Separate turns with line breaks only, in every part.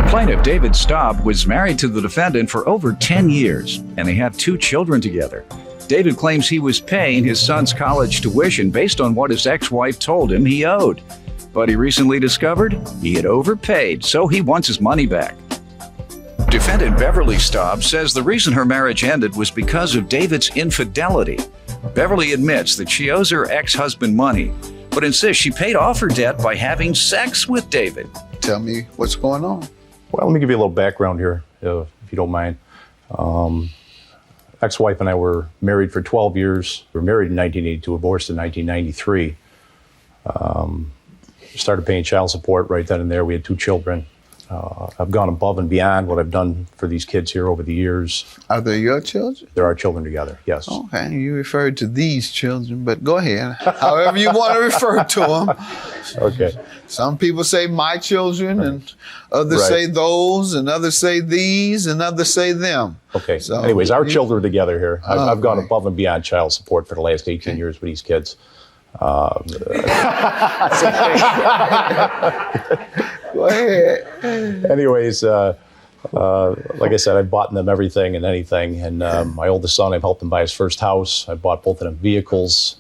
Plaintiff David Staub was married to the defendant for over 10 years, and they have 2 children together. David claims he was paying his son's college tuition based on what his ex-wife told him he owed. But he recently discovered he had overpaid, so he wants his money back. Defendant Beverly Staub says the reason her marriage ended was because of David's infidelity. Beverly admits that she owes her ex-husband money, but insists she paid off her debt by having sex with David.
Tell me what's going on.
Well, let me give you a little background here, if you don't mind. Ex-wife and I were married for 12 years. We were married in 1982, divorced in 1993. Started paying child support right then and there. We had 2 children. I've gone above and beyond what I've done for these kids here over the years.
Are they your children?
They're our children together, yes.
Okay, you referred to these children, but go ahead. However you want to refer to them.
Okay.
Some people say my children, and others say those, and others say these, and others say them.
Okay,
So,
anyways, our children are together here. I've gone
right.
above and beyond child support for the last 18 years with these kids.
Go ahead.
Anyways, like I said, I've bought them everything and anything. And my oldest son, I've helped him buy his first house. I bought both of them vehicles,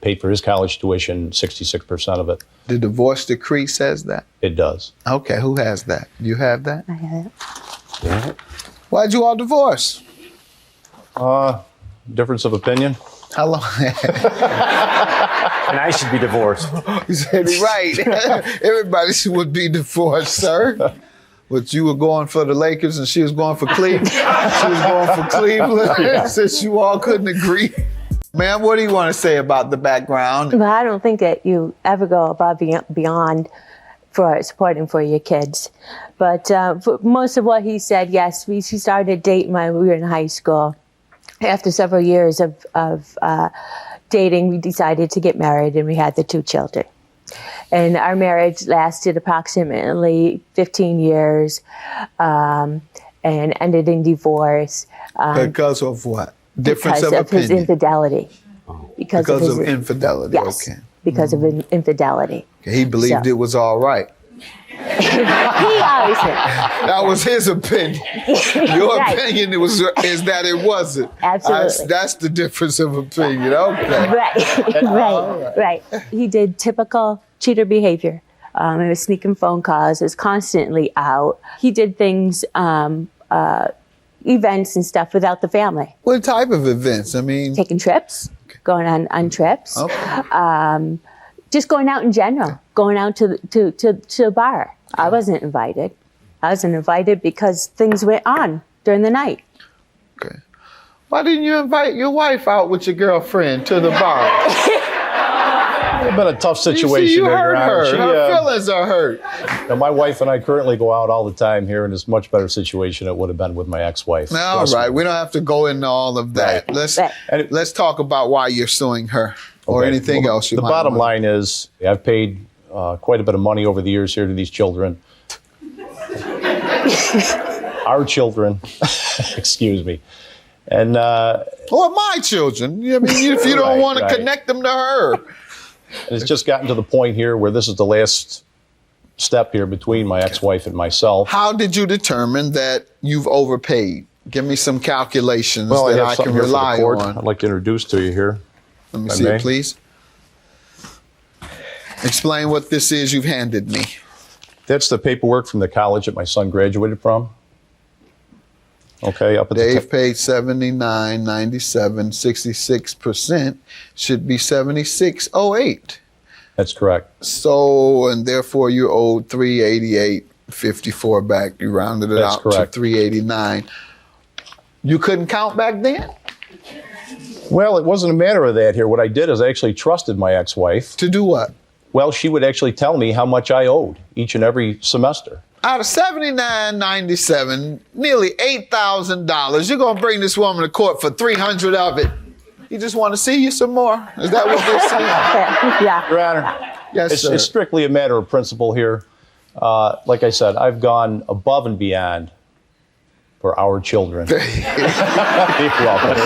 paid for his college tuition, 66% of it.
The divorce decree says that?
It does.
Okay, who has that? You have that?
I have it.
Yeah.
Why'd you all divorce?
Difference of opinion.
How long?
And I should be divorced.
You said it right. Everybody would be divorced, sir. But you were going for the Lakers and she was going for Cleveland. She was going for Cleveland since you all couldn't agree. Ma'am, what do you want to say about the background?
But I don't think that you ever go above beyond for supporting for your kids. But for most of what he said, yes, we started dating when we were in high school. After several years of dating, we decided to get married, and we had the 2 children. And our marriage lasted approximately 15 years and ended in divorce.
Because of what? Difference
because
of
his
opinion?
infidelity.
Because of infidelity,
yes,
okay.
Because of infidelity.
He believed it was all right.
He always did.
That was his opinion. Your
Right.
opinion is that it wasn't.
Absolutely.
That's the difference of opinion. Okay.
Right. He did typical cheater behavior. He was sneaking phone calls. He was constantly out. He did things, events and stuff without the family.
What type of events? I mean,
Taking trips, going on trips.
Okay.
Just going out in general, going out to a bar. I wasn't invited. I wasn't invited because things went on during the night.
Okay. Why didn't you invite your wife out with your girlfriend to the bar?
It's been a tough situation.
You
there,
hurt
Your Honor.
her. Her feelings are hurt.
My wife and I currently go out all the time here, and it's a much better situation it would have been with my ex-wife.
All right. We don't have to go into all of that.
Right.
Let's talk about why you're suing her or anything else you
The
might
bottom
want.
line is I've paid quite a bit of money over the years here to these children. Our children, excuse me. And
or my children. I mean, if you don't want to connect them to her.
it's just gotten to the point here where this is the last step here between my ex-wife and myself.
How did you determine that you've overpaid? Give me some calculations
Well,
that
I have
I
something
can
here for the
rely
court
on.
I'd like to introduce to you here.
Let me
if I
see
may.
it, please. Explain what this is you've handed me.
That's the paperwork from the college that my son graduated from. Okay, up at
Dave paid 79, 97, 66%. Should be 76.08.
That's correct.
So, and therefore you owed 388.54 back. You rounded it
That's
out
correct.
to 389. You couldn't count back then?
Well, it wasn't a matter of that here. What I did is I actually trusted my ex-wife.
To do what?
Well, she would actually tell me how much I owed each and every semester.
Out of $79.97, nearly $8,000, you're going to bring this woman to court for $300 of it. You just want to see you some more? Is that what they're saying?
Yeah.
Your Honor,
Yes, sir.
it's strictly a matter of principle here. Like I said, I've gone above and beyond for our children. You're welcome.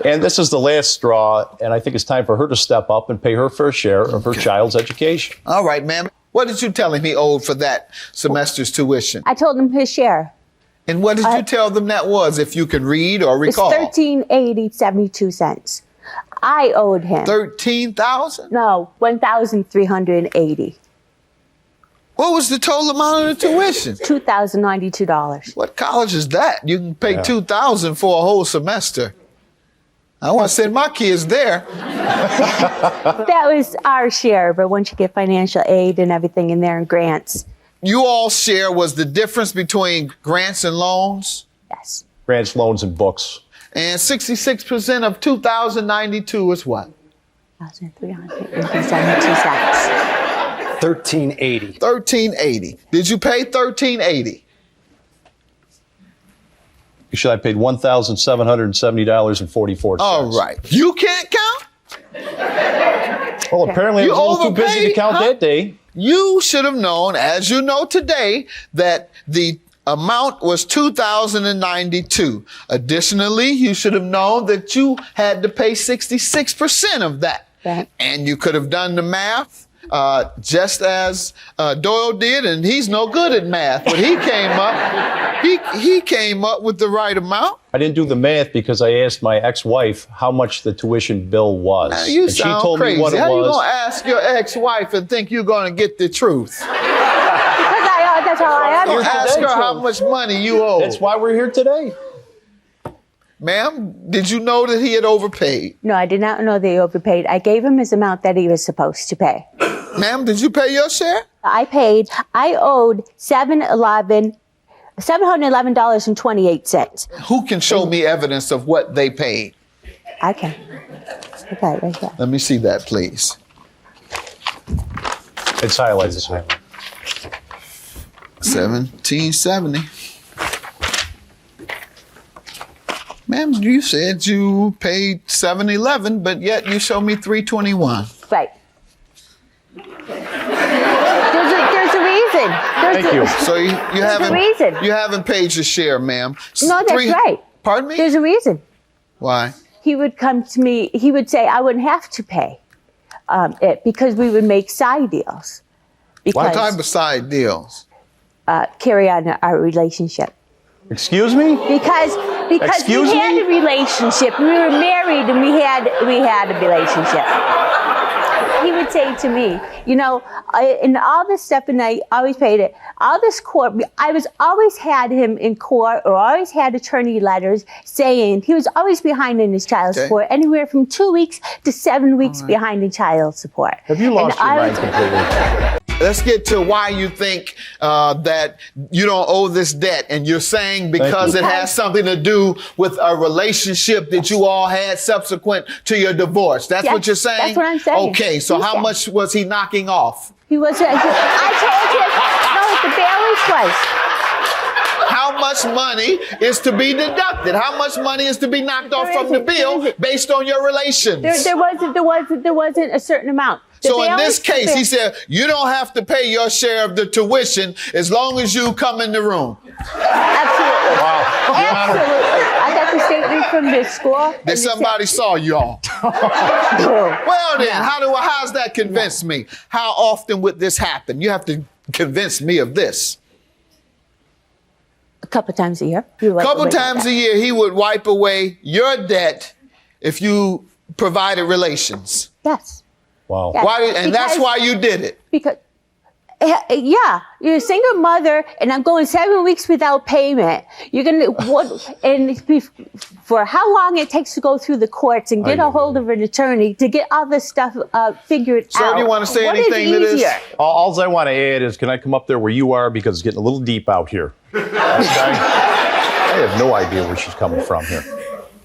And this is the last straw, and I think it's time for her to step up and pay her fair share of her child's education.
All right, ma'am. What did you tell him he owed for that semester's tuition?
I told him his share.
And what did you tell them that was, if you can read or recall?
It's $13.72. I owed him.
$13,000?
No, $1,380.
What was the total amount of the tuition?
$2,092.
What college is that? You can pay $2,000 for a whole semester. I want to send my kids there.
That was our share, but once you get financial aid and everything in there and grants.
You all share was the difference between grants and loans?
Yes.
Grants, loans, and books.
And 66% of 2,092 is what?
$1,372.
$1,380.
$1,380. Did you pay $1,380?
Actually, I paid $1,770.44.
All right. You can't count?
Well, apparently I
You
was a little too busy to
overpaid,
count
huh?
that day.
You should have known, as you know today, that the amount was $2,092. Additionally, you should have known that you had to pay 66% of that.
Right.
And you could have done the math just as Doyle did, and he's no good at math, but he came up with the right amount.
I didn't do the math because I asked my ex-wife how much the tuition bill was.
Now, you
and
sound
she told
crazy.
me what it
How you
was.
gonna ask your ex-wife and think you're gonna get the truth?
That's all I
You
understand.
ask her how much money you owe.
That's why we're here today.
Ma'am, did you know that he had overpaid?
No, I did not know that he overpaid. I gave him his amount that he was supposed to pay.
Ma'am, did you pay your share?
I owed $711.28.
Who can show me evidence of what they paid?
I can. Okay, right there.
Let me see that, please.
It's highlighted.
1770. Ma'am, you said you paid $711, but yet you show me $321.
Right. There's a reason.
Thank you.
So you haven't
reason.
you haven't paid your share, ma'am.
No, that's right.
Pardon me?
There's a reason.
Why?
He would come to me, he would say, I wouldn't have to pay it because we would make side deals.
What type
Because
of side deals?
carry on our relationship.
Excuse me?
Because
Excuse
we had
me?
a relationship. We were married and we had a relationship. He would say to me, and all this stuff, and I always paid it, all this court, I was always had him in court or always had attorney letters saying he was always behind in his child support, anywhere from 2 weeks to 7 weeks behind in child support.
Have you lost
And
your
I
mind
was-
completely?
Let's get to why you think that you don't owe this debt. And you're saying because
you.
it has something to do with a relationship that you all had subsequent to your divorce. That's
Yes,
what you're saying?
that's what I'm saying.
Okay, so how
Yes.
much was he knocking off?
I told him, no, the balance was.
How much money is to be deducted? How much money is to be knocked off from the bill based on your relations?
There wasn't a certain amount. The
So in this
balance-
case, he said, you don't have to pay your share of the tuition as long as you come in the room.
Absolutely.
Wow.
Absolutely. I got the statement from the school.
That somebody saw y'all. Well then, how's that convince me? How often would this happen? You have to convince me of this.
A couple times a year.
A couple times a year, he would wipe away your debt if you provided relations.
Yes.
Wow.
Yes.
And that's why you did it.
Because, yeah, you're a single mother, and I'm going 7 weeks without payment. You're gonna for how long it takes to go through the courts and get a hold of an attorney to get all this stuff figured out.
Sir, do you want to say
What is
anything to this?
easier?
All I want to add is, can I come up there where you are? Because it's getting a little deep out here. Okay? I have no idea where she's coming from here.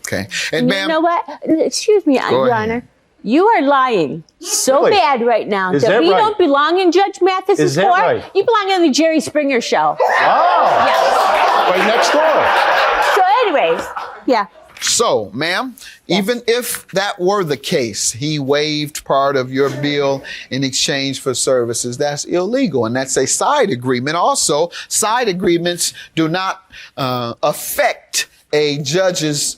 Okay. And
You
ma'am,
know what? Excuse me, Your
ahead.
Honor. You are lying so
Really?
bad right now
Is
that
that
we
right?
don't belong in Judge Mathis'
Is that
court.
right?
You belong on the Jerry Springer show.
Oh,
Yes.
right next door.
So, anyways, yeah.
so, ma'am, even if that were the case, he waived part of your bill in exchange for services, that's illegal. And that's a side agreement. Also, side agreements do not affect a judge's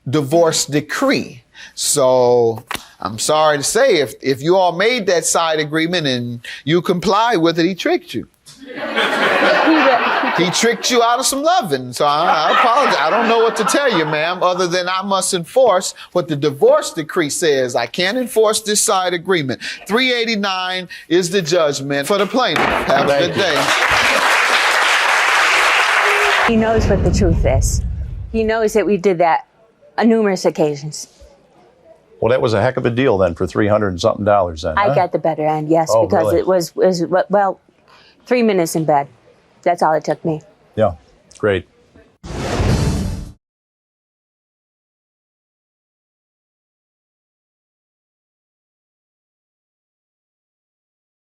divorce decree. So I'm sorry to say, if you all made that side agreement and you complied with it, he tricked you. He tricked you out of some loving. So I apologize. I don't know what to tell you, ma'am, other than I must enforce what the divorce decree says. I can't enforce this side agreement. $389 is the judgment for the plaintiff. Have a good day.
He knows what the truth is. He knows that we did that on numerous occasions.
Well, that was a heck of a deal then for $300 and something then.
I got the better end, yes,
Oh,
because
really?
it was 3 minutes in bed. That's all it took me.
Yeah, great.